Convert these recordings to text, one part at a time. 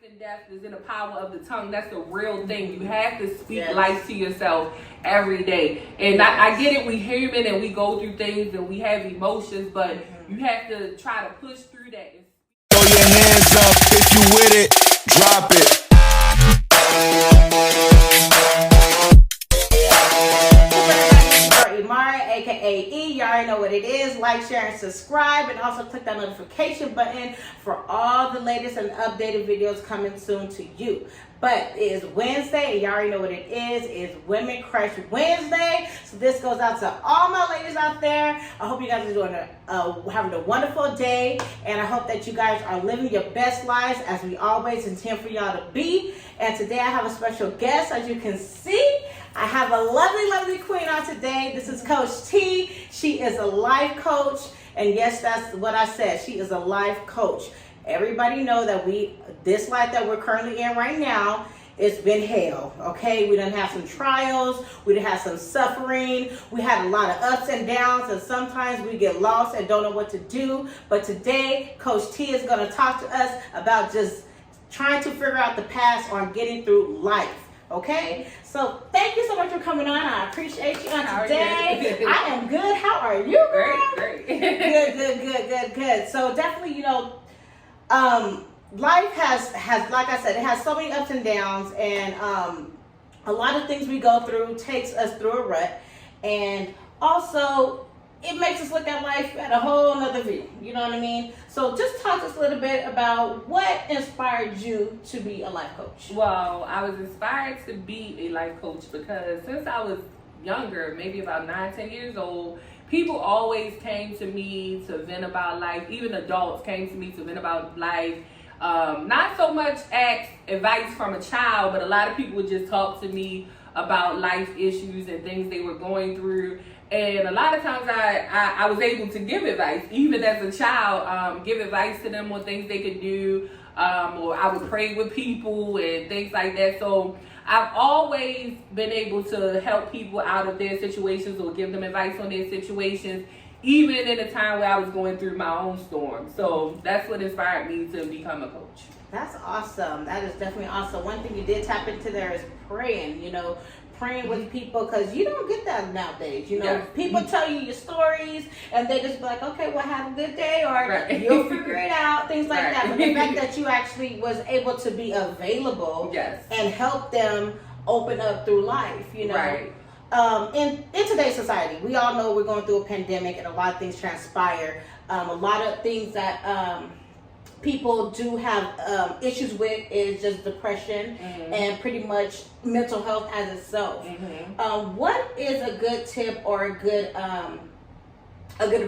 and death is in the power of the tongue. That's the real thing. You have to speak life to yourself every day. And I get it, we human and we go through things and we have emotions, but you have to try to push through that. Throw your hands up if you with it, drop it. AKA E, you already know what it is. Like, share, and subscribe, and also click that notification button for all the latest and updated videos coming soon to you. But it is Wednesday, and you already know what it is. It's Women Crush Wednesday. So this goes out to all my ladies out there. I hope you guys are doing having a wonderful day, and I hope that you guys are living your best lives as we always intend for y'all to be. And today I have a special guest, as you can see. I have a lovely, lovely queen on today. This is Coach T. She is a life coach. And yes, that's what I said. She is a life coach. Everybody know that this life that we're currently in right now, it's been hell, okay? We done have some trials. We done have some suffering. We had a lot of ups and downs, and sometimes we get lost and don't know what to do. But today, Coach T is going to talk to us about just trying to figure out the path on getting through life. Okay, so thank you so much for coming on. I appreciate you on today. I am good. How are you, girl? Great. Good. So definitely, life has, like I said, it has so many ups and downs, and a lot of things we go through takes us through a rut, and also it makes us look at life at a whole nother view. You know what I mean? So just talk to us a little bit about what inspired you to be a life coach. Well, I was inspired to be a life coach because since I was younger, maybe about 9-10 years old, people always came to me to vent about life. Even adults came to me to vent about life. Not so much ask advice from a child, but a lot of people would just talk to me about life issues and things they were going through. And a lot of times I was able to give advice, even as a child, give advice to them on things they could do, or I would pray with people and things like that. So I've always been able to help people out of their situations or give them advice on their situations, even in a time where I was going through my own storm. So that's what inspired me to become a coach. That's awesome. That is definitely awesome. One thing you did tap into there is praying, praying with people, because you don't get that nowadays. People tell you your stories and they just be like, okay, well, have a good day, or you'll figure it out, things like that. But the fact that you actually was able to be available and help them open up through life, Right. In today's society, we all know we're going through a pandemic and a lot of things transpire. A lot of things that people do have issues with is just depression and pretty much mental health as itself. What is a good tip or a good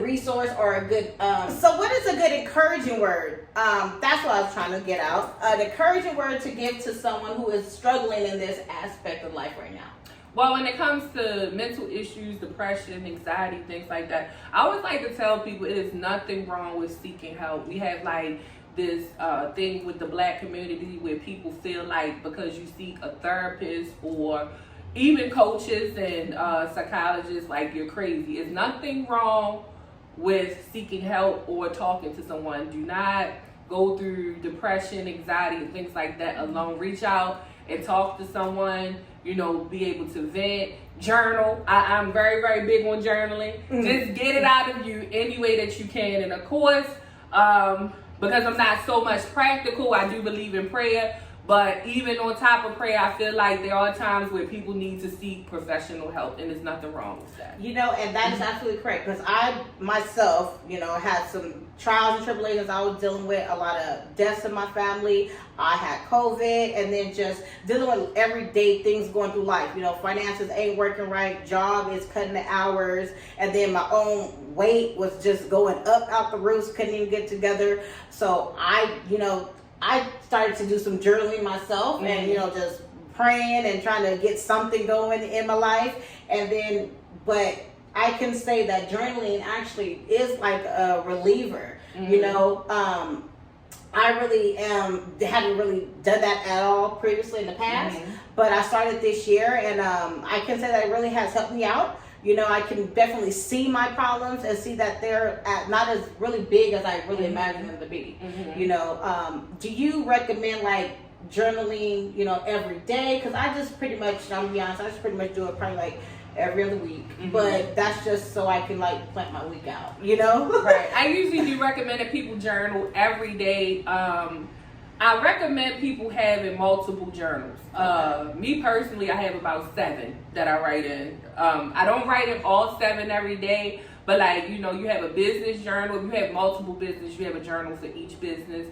resource or a good so what is a good encouraging word? That's what I was trying to get out. An encouraging word to give to someone who is struggling in this aspect of life right now. Well, when it comes to mental issues, depression, anxiety, things like that, I always like to tell people it is nothing wrong with seeking help. We have this thing with the Black community where people feel like because you seek a therapist or even coaches and psychologists, like you're crazy. There's nothing wrong with seeking help or talking to someone. Do not go through depression, anxiety, and things like that alone. Reach out and talk to someone, be able to vent, journal. I'm very, very big on journaling. Just get it out of you any way that you can. And of course, because I'm not so much practical, I do believe in prayer. But even on top of prayer, I feel like there are times where people need to seek professional help, and there's nothing wrong with that. And that is absolutely correct, because I myself, had some trials and tribulations. I was dealing with a lot of deaths in my family. I had COVID, and then just dealing with everyday things going through life. Finances ain't working right, job is cutting the hours, and then my own weight was just going up out the roof, couldn't even get together. So I started to do some journaling myself and, just praying and trying to get something going in my life. And then, but I can say that journaling actually is like a reliever. I really hadn't really done that at all previously in the past, but I started this year, and I can say that it really has helped me out. I can definitely see my problems and see that they're not as really big as I really imagined them to be. Do you recommend journaling, every day? Because I just pretty much, I'm gonna be honest, I just pretty much do it probably like every other week. But that's just so I can like plan my week out, Right. I usually do recommend that people journal every day. I recommend people having multiple journals. Me personally, I have about 7 that I write in. I don't write in all 7 every day, but like, you have a business journal. If you have multiple business, you have a journal for each business.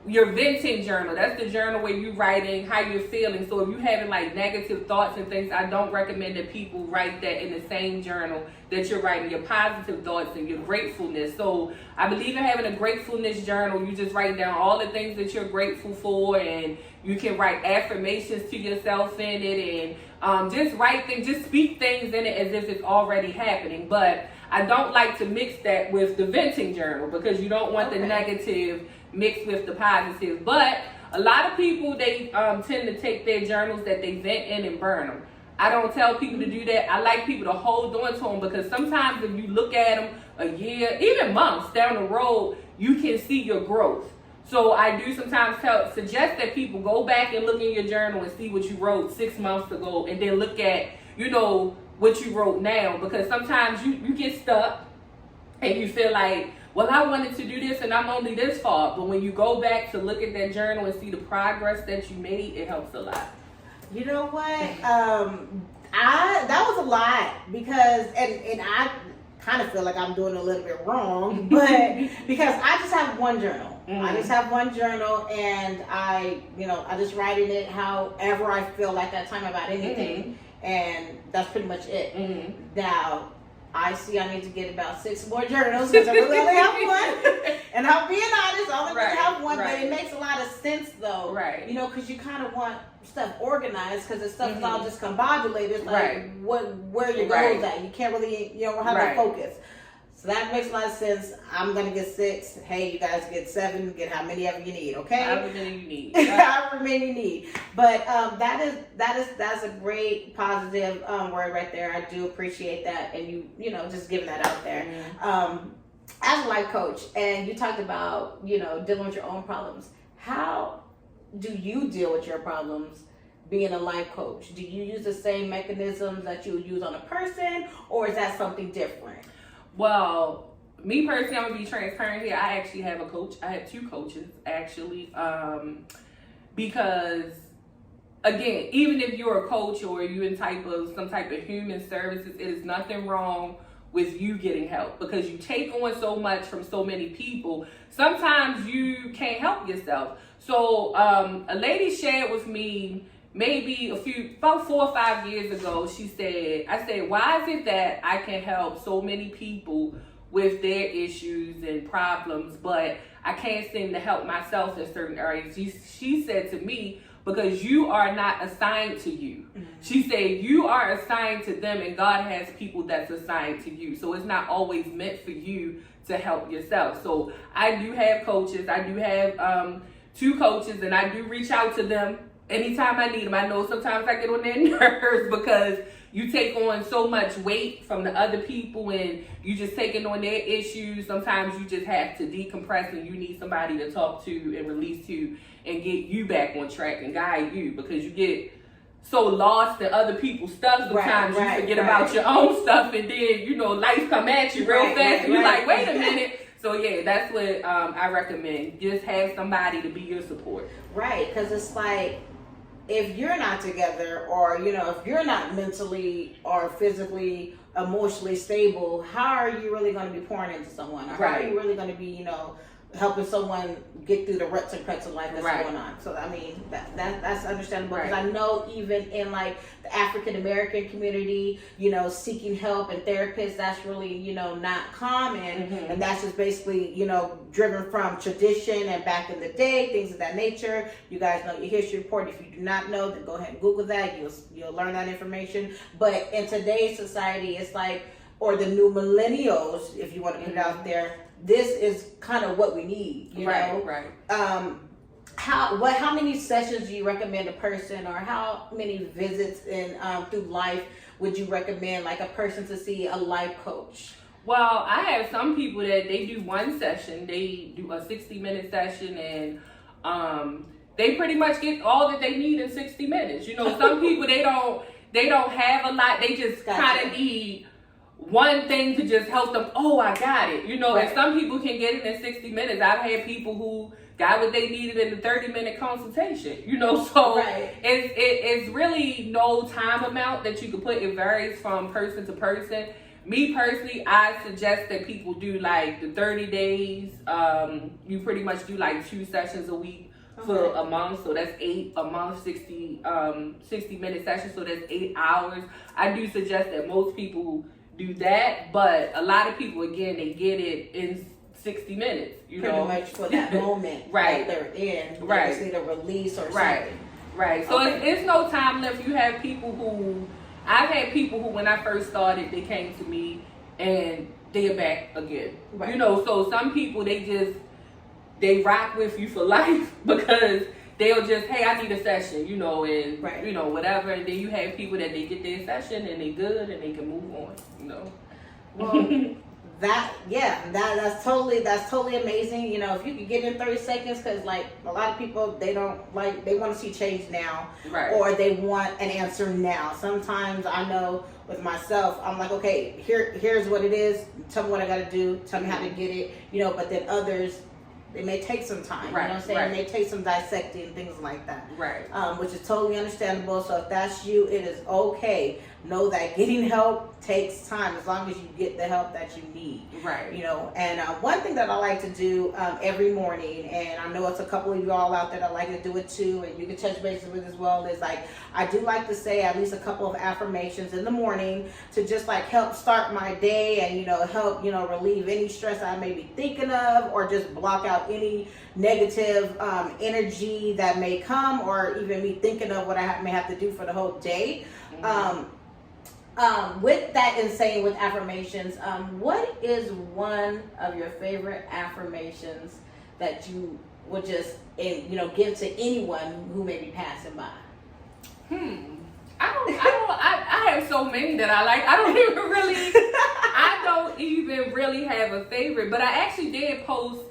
Your venting journal, that's the journal where you're writing how you're feeling. So if you're having like negative thoughts and things, I don't recommend that people write that in the same journal that you're writing your positive thoughts and your gratefulness. So I believe in having a gratefulness journal. You just write down all the things that you're grateful for, and you can write affirmations to yourself in it, and just write things, just speak things in it as if it's already happening. But I don't like to mix that with the venting journal, because you don't want the negative mixed with the positive. But a lot of people, they tend to take their journals that they vent in and burn them. I don't tell people to do that. I like people to hold on to them, because sometimes if you look at them a year, even months down the road, you can see your growth. So I do sometimes suggest that people go back and look in your journal and see what you wrote 6 months ago, and then look at, what you wrote now, because sometimes you get stuck and you feel like, well, I wanted to do this and I'm only this far. But when you go back to look at that journal and see the progress that you made, it helps a lot. You know what? That was a lot, because and I kind of feel like I'm doing a little bit wrong, but because I just have one journal. I just have one journal, and I just write in it however I feel like that time about anything, and that's pretty much it. Now, I see I need to get about 6 more journals, because I really only have one. And I'm being honest, I only really have one, but it makes a lot of sense though. Right. Because you kind of want stuff organized, because the stuff is all just combobulated, like where your goals at. You can't really, have a focus. So that makes a lot of sense. I'm gonna get 6. Hey, you guys get 7. Get how many of you need, okay? However many you need. However many you need. But that's a great positive word right there. I do appreciate that, and you just giving that out there. As a life coach, and you talked about dealing with your own problems. How do you deal with your problems being a life coach? Do you use the same mechanisms that you would use on a person, or is that something different? Well, me personally, I'm gonna be transparent here. I actually have a coach. I have 2 coaches actually, because again, even if you're a coach or you're in some type of human services, it is nothing wrong with you getting help, because you take on so much from so many people. Sometimes you can't help yourself. So a lady shared with me maybe about 4 or 5 years ago. I said, why is it that I can help so many people with their issues and problems, but I can't seem to help myself in certain areas? She said to me, because you are not assigned to you. She said, you are assigned to them, and God has people that's assigned to you. So it's not always meant for you to help yourself. So I do have coaches. I do have 2 coaches, and I do reach out to them anytime I need them. I know sometimes I get on their nerves, because you take on so much weight from the other people, and you just taking on their issues. Sometimes you just have to decompress, and you need somebody to talk to and release to and get you back on track and guide you, because you get so lost in other people's stuff sometimes you forget about your own stuff, and then life come at you real fast, and you're like, wait a minute. So yeah, that's what I recommend. Just have somebody to be your support. Right, because it's like, if you're not together, or if you're not mentally or physically, emotionally stable, how are you really going to be pouring into someone? Or how are you really going to be helping someone get through the ruts and cuts of life that's going on? So I mean, that's understandable, because I know even in like the African American community, seeking help and therapists, that's really not common, and that's just basically driven from tradition and back in the day, things of that nature. You guys know your history report. If you do not know, then go ahead and Google that. You'll learn that information. But in today's society, it's like, or the new millennials, if you want to put it out there, this is kind of what we need, you know? Right. How many sessions do you recommend a person, or how many visits in through life would you recommend like a person to see a life coach? Well, I have some people that they do one session. They do a 60-minute session, and they pretty much get all that they need in 60 minutes. You know, some people, they don't have a lot. They just kind of need one thing to just help them. Oh, I got it. You know, and some people can get it in 60 minutes. I've had people who got what they needed in a 30-minute consultation. You know, so it's really no time amount that you can put. It varies from person to person. Me personally, I suggest that people do like the 30 days. You pretty much do like 2 sessions a week for a month. So that's 8 a month, 60-minute sessions. So that's 8 hours. I do suggest that most people do that, but a lot of people, again, they get it in 60 minutes. You know, pretty much for that moment that they're in. They just need a release or something. Right. So it's no time limit. You have people who. I've had people who, when I first started, they came to me and they're back again. You know, so some people, they rock with you for life because they'll just, hey, I need a session, you know, and, you know, whatever. And then you have people that they get their session and they good and they can move on, you know. Well, that's totally amazing. You know, if you could get in 30 seconds, because like a lot of people, they want to see change now, or they want an answer now. Sometimes I know with myself, I'm like, okay, here's what it is. Tell me what I got to do. Tell me how to get it. You know, but then others, it may take some time. You know what I'm saying? It may take some dissecting and things like that. Which is totally understandable. So if that's you, it is okay. Know that getting help takes time, as long as you get the help that you need. You know, and one thing that I like to do every morning, and I know it's a couple of y'all out there that like to do it too, and you can touch bases with as well, is like, I do like to say at least a couple of affirmations in the morning to just like help start my day and, you know, help, you know, relieve any stress I may be thinking of, or just block out any negative energy that may come, or even me thinking of what I may have to do for the whole day. With that in saying, with affirmations, what is one of your favorite affirmations that you would just, you know, give to anyone who may be passing by? I have so many that I like. I don't even really have a favorite, but I actually did post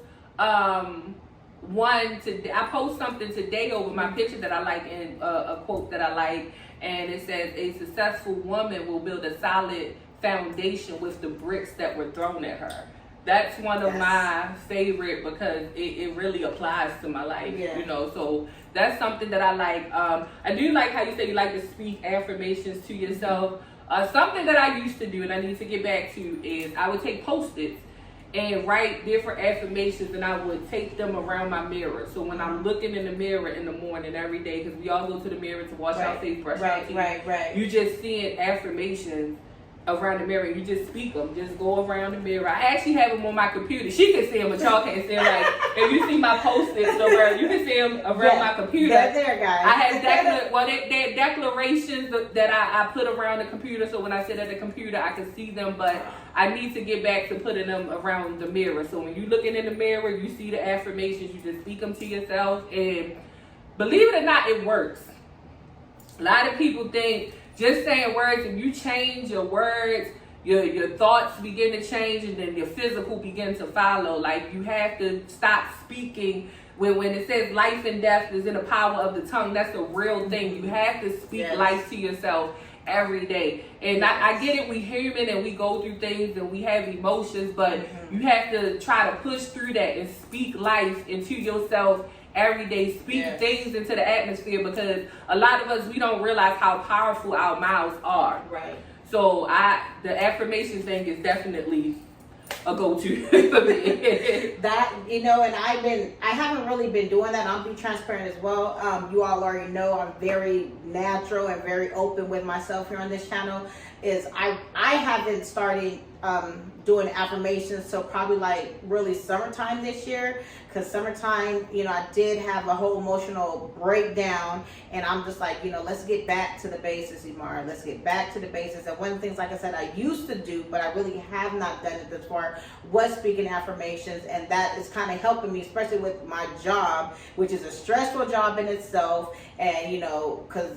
one today. I post something today over my picture that I like, and a quote that I like. And it says, a successful woman will build a solid foundation with the bricks that were thrown at her. That's one of my favorite, because it really applies to my life, you know. So that's something that I like. I do like how you say you like to speak affirmations to yourself. Something that I used to do, and I need to get back to, is I would take Post-its and write different affirmations, and I would take them around my mirror. So when I'm looking in the mirror in the morning every day, because we all go to the mirror to wash our face, brush our teeth, you just seeing affirmations around the mirror. You just speak them. Just go around the mirror. I actually have them on my computer. She can see them, but y'all can't see them. Like, if you see my Post-its around, you can see them around my computer. They're there, guys. I have they're declarations that I put around the computer, so when I sit at the computer, I can see them, but I need to get back to putting them around the mirror. So when you're looking in the mirror, you see the affirmations, you just speak them to yourself, and believe it or not, it works. A lot of people think just saying words, if you change your words, your thoughts begin to change, and then your physical begin to follow. Like, you have to stop speaking. When it says life and death is in the power of the tongue, that's a real thing. You have to speak life to yourself every day. And I get it, we human and we go through things and we have emotions, but you have to try to push through that and speak life into yourself every day. Speak things into the atmosphere, because a lot of us, we don't realize how powerful our mouths are. So the affirmation thing is definitely a go-to for me. That, you know, and I haven't really been doing that. I'll be transparent as well. You all already know I'm very natural and very open with myself here on this channel. Is I haven't started doing affirmations till probably like really summertime this year, because summertime, you know, I did have a whole emotional breakdown, and I'm just like, you know, let's get back to the basics, Imara. Let's get back to the basics. And one of the things, like I said, I used to do, but I really have not done it this far, was speaking affirmations, and that is kind of helping me, especially with my job, which is a stressful job in itself, and, you know, because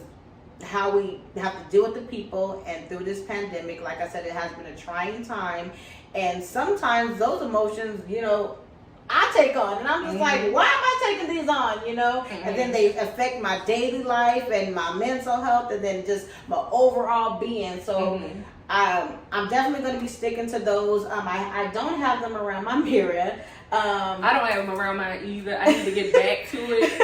how we have to deal with the people, and through this pandemic, like I said, it has been a trying time, and sometimes those emotions, you know, I take on. And I'm just like, why am I taking these on, you know? And then they affect my daily life and my mental health and then just my overall being. So I'm definitely going to be sticking to those. I don't have them around my mirror. I don't have them around mine either. I need to get back to it. You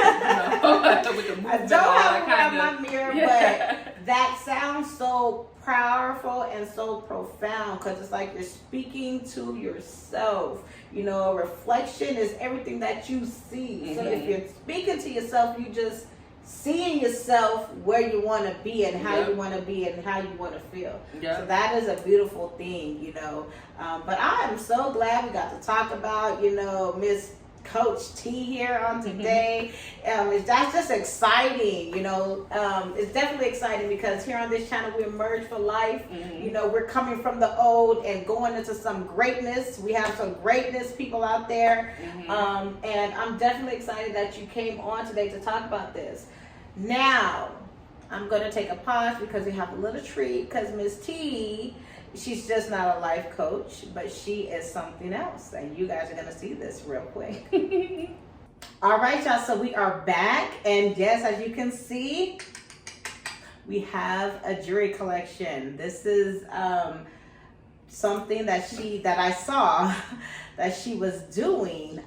know, with the movement, I don't have them around my mirror, but that sounds so powerful and so profound because it's like you're speaking to yourself. You know, a reflection is everything that you see. So if you're speaking to yourself, you just seeing yourself where you want to be and how you want to be and how you want to feel. So that is a beautiful thing, you know. But I am so glad we got to talk about, you know, Miss Coach T here on today. That's just exciting, you know. It's definitely exciting because here on this channel we emerge for life. You know, we're coming from the old and going into some greatness. We have some greatness people out there. And I'm definitely excited that you came on today to talk about this. Now, I'm going to take a pause because we have a little treat because Miss T, she's just not a life coach, but she is something else. And you guys are going to see this real quick. All right, y'all. So we are back. And yes, as you can see, we have a jewelry collection. This is something that I saw that she was doing.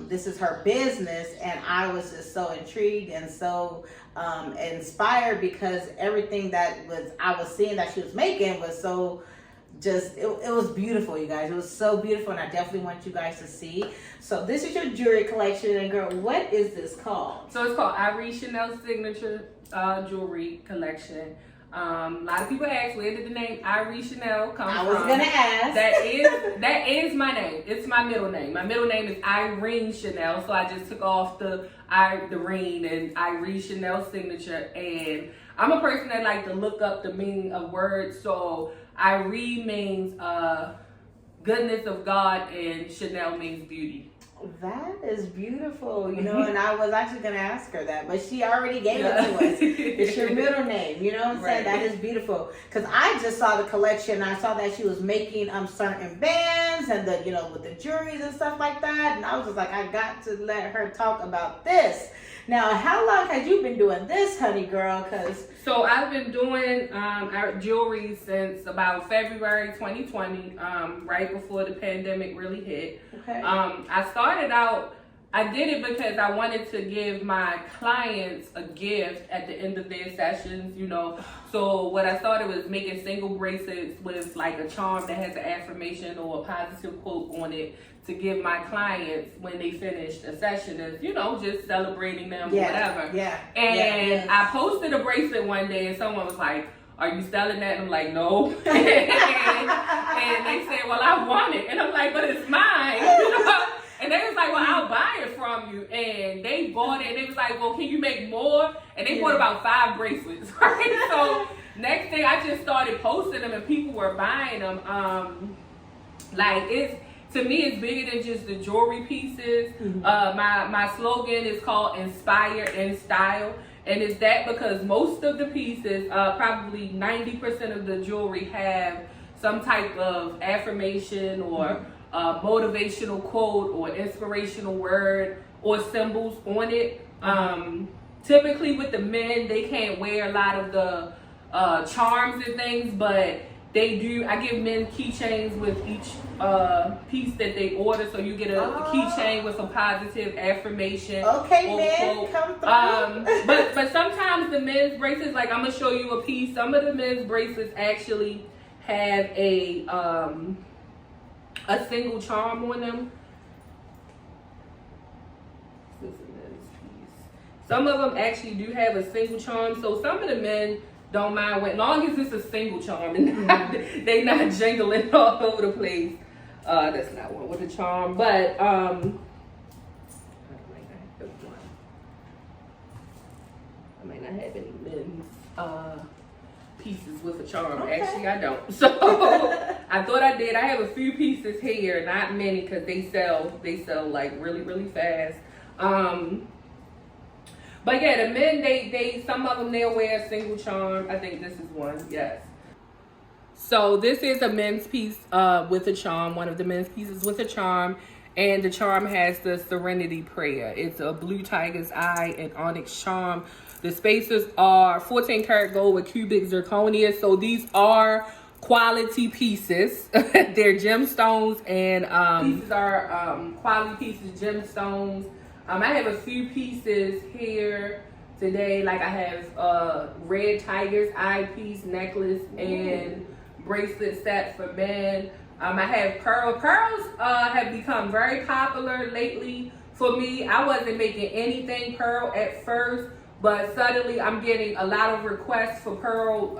This is her business, and I was just so intrigued and so inspired because everything that I was seeing that she was making was so just it was beautiful, you guys. It was so beautiful, and I definitely want you guys to see. So this is your jewelry collection, and girl, what is this called? So it's called IreshanelSignature jewelry collection. A lot of people ask, where did the name Ireshanel come from? I was gonna ask. That is my name. It's my middle name. My middle name is Irene Chanel, so I just took off the Reen and IreshanelSignature. And I'm a person that like to look up the meaning of words. So Irene means goodness of God, and Chanel means beauty. That is beautiful, you know, and I was actually going to ask her that, but she already gave it to us. It's your middle name, you know what I'm saying? That is beautiful. Because I just saw the collection. I saw that she was making certain bands and the, you know, with the jewelries and stuff like that. And I was just like, I got to let her talk about this. Now, how long have you been doing this, honey girl? So I've been doing our jewelry since about February 2020, right before the pandemic really hit. Okay. I started out, I did it because I wanted to give my clients a gift at the end of their sessions, you know. So what I started was making single bracelets with like a charm that has an affirmation or a positive quote on it to give my clients when they finished a session, as you know, just celebrating them or whatever. And I posted a bracelet one day and someone was like, "Are you selling that?" And I'm like, "No." and they said, "Well, I want it." And I'm like, "But it's mine." You know? And they was like, "Well, I'll buy it from you." And they bought it and they was like, "Well, can you make more?" And they bought about 5 bracelets, right? So next day I just started posting them and people were buying them. To me, it's bigger than just the jewelry pieces. My slogan is called Inspire in Style. And it's that because most of the pieces, probably 90% of the jewelry have some type of affirmation or motivational quote or inspirational word or symbols on it. Typically with the men, they can't wear a lot of the charms and things, but they do. I give men keychains with each piece that they order, so you get a keychain with a positive affirmation. Okay, men, come through. But sometimes the men's bracelets, like I'm gonna show you a piece. Some of the men's bracelets actually have a single charm on them. This is a men's piece. Some of them actually do have a single charm. So some of the men don't mind when, long as it's a single charm and they not jingling all over the place. That's not one with a charm, but I might not have any men's pieces with a charm. Okay. Actually, I don't. So I thought I did. I have a few pieces here, not many, because they sell like really, really fast. But yeah, the men, they some of them, they'll wear a single charm. I think this is one, yes. So this is a men's piece with a charm, one of the men's pieces with a charm. And the charm has the Serenity Prayer. It's a blue tiger's eye and onyx charm. The spacers are 14 karat gold with cubic zirconia. So these are quality pieces. They're gemstones, and these are quality pieces, gemstones. I have a few pieces here today. Like I have red tiger's eye piece, necklace, and bracelet set for men. I have pearls. Pearls have become very popular lately for me. I wasn't making anything pearl at first, but suddenly I'm getting a lot of requests for pearl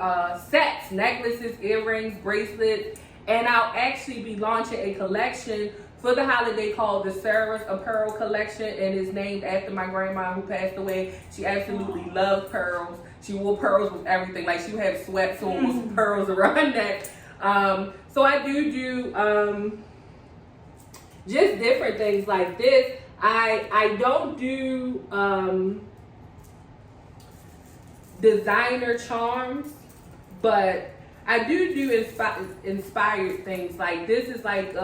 sets, necklaces, earrings, bracelets, and I'll actually be launching a collection for the holiday called the Sarah's Apparel Collection, and it's named after my grandma who passed away. She absolutely loved pearls. She wore pearls with everything. Like she would have sweats on with pearls around her neck. So I do just different things like this. I don't do designer charms, but I do inspired things. Like this is like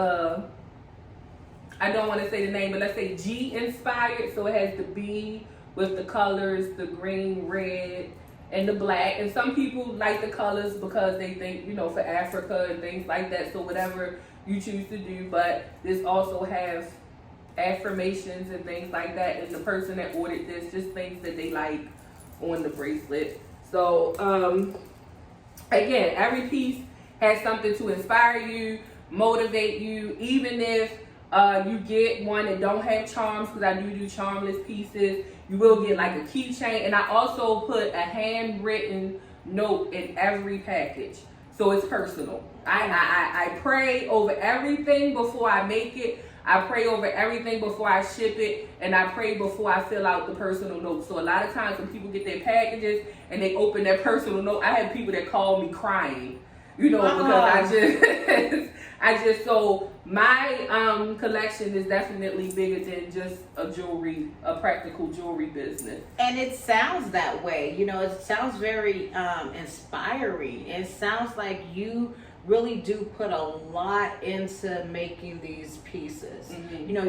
I don't want to say the name, but let's say G inspired. So it has the B with the colors, the green, red, and the black. And some people like the colors because they think, you know, for Africa and things like that. So whatever you choose to do. But this also has affirmations and things like that. And the person that ordered this, just things that they like on the bracelet. So again, every piece has something to inspire you, motivate you. Even if you get one that don't have charms, because I do charmless pieces, you will get like a keychain. And I also put a handwritten note in every package, so it's personal. I pray over everything before I make it. I pray over everything before I ship it, and I pray before I fill out the personal note. So a lot of times when people get their packages and they open their personal note, I have people that call me crying, you know, because so my collection is definitely bigger than just a practical jewelry business. And it sounds that way, you know, it sounds very inspiring. It sounds like you really do put a lot into making these pieces. Mm-hmm. You know,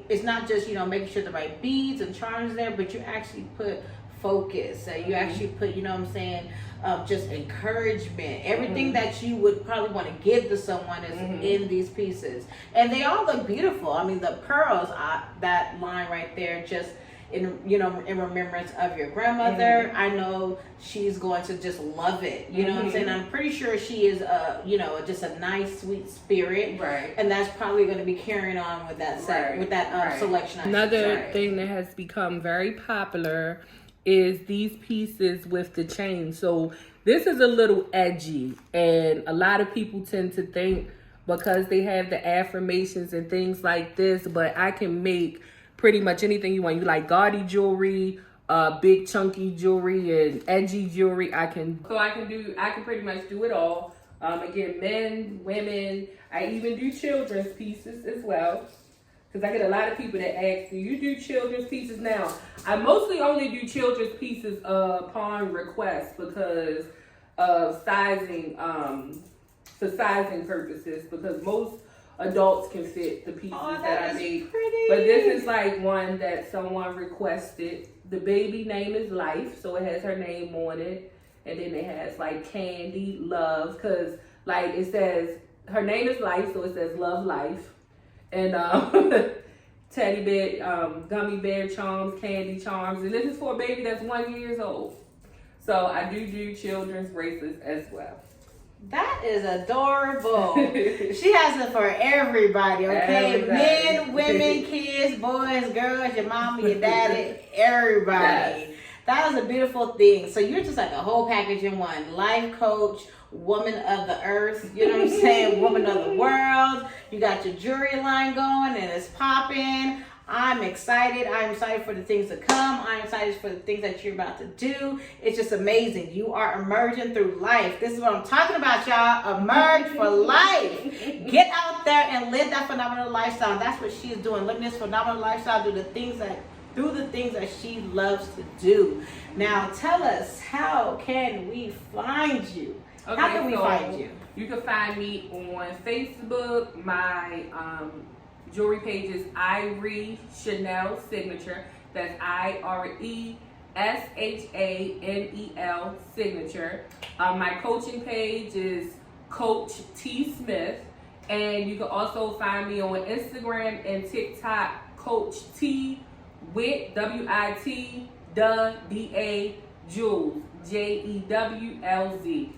it's not just, you know, making sure the right beads and charms there, but you actually put focus. You actually put, you know what I'm saying, just encouragement. Everything that you would probably want to give to someone is in these pieces. And they all look beautiful. I mean, the pearls, that line right there, just in remembrance of your grandmother. I know she's going to just love it. You know what I'm saying? I'm pretty sure she is just a nice, sweet spirit. Right. And that's probably going to be carrying on with that set, with that selection. Another thing that has become very popular is these pieces with the chain. So this is a little edgy, and a lot of people tend to think because they have the affirmations and things like this, but I can make pretty much anything you want. You like gaudy jewelry, big chunky jewelry, and edgy jewelry. I can pretty much do it all. Again, men, women. I even do children's pieces as well, because I get a lot of people that ask, do you do children's pieces? Now, I mostly only do children's pieces upon request because of sizing, for sizing purposes, because most adults can fit the pieces that I make. Pretty. But this is like one that someone requested. The baby name is Life, so it has her name on it. And then it has like Candy, Love, because like it says, her name is Life, so it says Love Life. And teddy bear, gummy bear charms, candy charms. And this is for a baby that's 1 year old. So I do children's bracelets as well. That is adorable. She has it for everybody, okay? Men, women, kids, boys, girls, your mama, your daddy, everybody. Yes. That is a beautiful thing. So you're just like a whole package in one. Life coach, woman of the earth, you know what I'm saying? Woman of the world. You got your jewelry line going and it's popping. I'm excited. I'm excited for the things to come. I'm excited for the things that you're about to do. It's just amazing. You are emerging through life. This is what I'm talking about, y'all. Emerge for life. Get out there and live that phenomenal lifestyle. That's what she's doing. Living this phenomenal lifestyle, do the things that she loves to do. Now, tell us, how can we find you? Okay, how can we find you? You can find me on Facebook. My jewelry page is IreshanelSignature. That's IreshanelSignature. My coaching page is Coach T Smith, and you can also find me on Instagram and TikTok, Coach T with WIT DA Jules JEWLZ.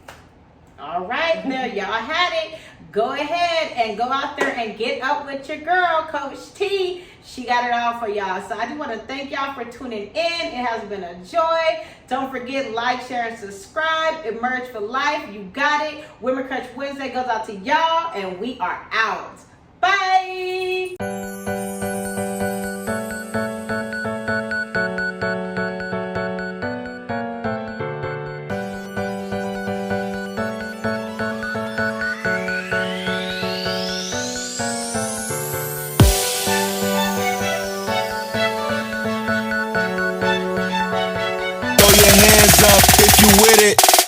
All right, there y'all had it. Go ahead and go out there and get up with your girl, Coach T. She got it all for y'all. So I do want to thank y'all for tuning in. It has been a joy. Don't forget, like, share, and subscribe. Emerge for life. You got it. Women Crunch Wednesday goes out to y'all, and we are out. Bye. Throw your hands up if you with it.